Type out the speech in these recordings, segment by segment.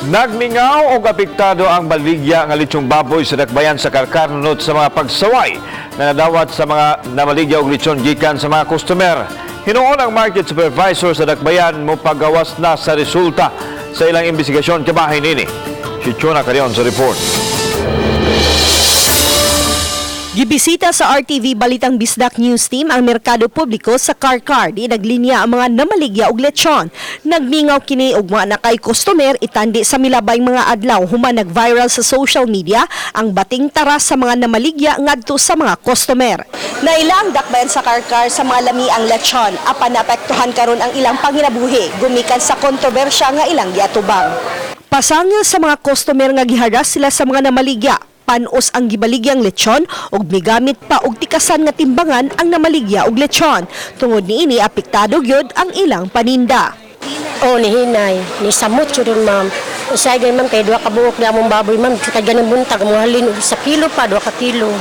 Nagmingaw o apektado ang baligya nga lechong baboy sa dakbayan sa Carcar nunod sa mga pagsaway na nadawat sa mga namaligya og lechon gikan sa mga customer. Hinuon ang market supervisor sa dakbayan mo paggawas na sa resulta sa ilang investigasyon kabahin nini. Si Chona Carion sa report. Gibisita sa RTV Balitang Bisdak News Team ang merkado publiko sa Carcar di naglinya ang mga namaligya og lechon. Nagmingaw kini og mga nakay customer itandi sa milabay mga adlaw human nag-viral sa social media ang bating taras sa mga namaligya ngadto sa mga customer. Nailang dakbayan sa Carcar sa mga lami ang lechon apan naapektuhan karon ang ilang panginabuhi gumikan sa kontrobersya nga ilang giatubang. Pasangil sa mga customer nga giharas sila sa mga namaligya. Panos ang gibaligyang lechon ug migamit pa og tikasan nga timbangan ang namaligya og lechon. Tungod niini apektado gyud ang ilang paninda. Ni hinay, ni samot jud ma'am. Usay gay ma'am kay duha ka buok na among baboy ma'am, kay ganang buntag mo halin og 1 kilo pa 2 ka kilo.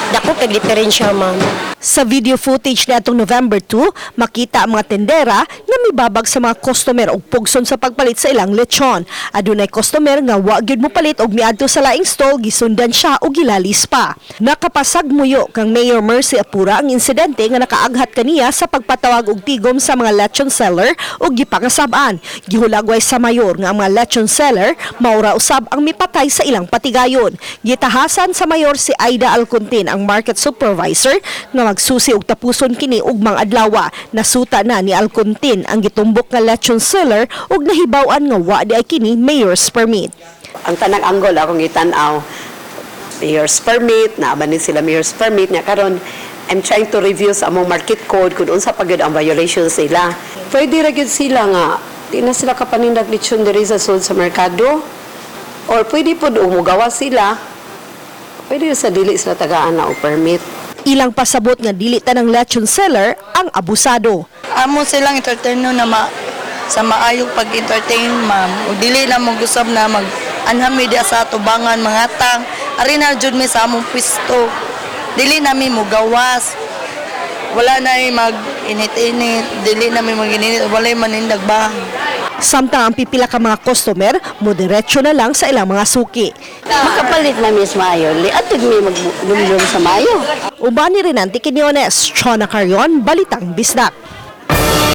Dako kay diferensya ma'am. Sa video footage na atong November 2, makita ang mga tendera na mibabag sa mga customer og pugson sa pagpalit sa ilang lechon. Adunay customer nga wa gyud mo palit og miadto sa laing stall gisundan siya og gilalis pa. Nakapasag muyo kang Mayor Mercy Apura ang insidente nga nakaaghat kaniya sa pagpatawag og tigom sa mga lechon seller og gipangasab-an. Gihulagway sa mayor nga ang mga lechon seller maura usab ang mipatay sa ilang patigayon. Gitahasan sa mayor si Aida Alcontin ang market supervisor nga magsusi og tapuson kini ugmang adlaw. Nasuta na ni Alcontin ang gitumbok nga lechon seller ug nahibaw-an nga wa di ay kini mayor's permit. Ang tanang anggol akong gitanaw mayor's permit, naabanin sila mayor's permit niya karon. I'm trying to review sa among market code kung unsa pa gyud ang violations nila. Pwede ra gyud sila nga di na sila kapanindag lechon diri sa sulod sa merkado or pwede pud umugawa sila. Pwede sa dili sila tagaan na og permit. Ilang pasabot nga dili tanang lechon seller ang abusado. Amo silang entertain na sa maayong pag-entertain ma'am. O dili na mo gusab na mag-anham media sa tubangan mga tang. Ari na jud mi sa among pwesto. Dili nami mo gawas. Wala na mag-init-init. Dili nami mag-init. Wala manindag ba. Samtang ang pipila ka mga customer, moderetsyo na lang sa ilang mga suki. Makapalit na mis mayo. Liatid mi maglumlum sa mayo. Ubani rin ang Tikinyones, Chona Carion, Balitang Bisdak.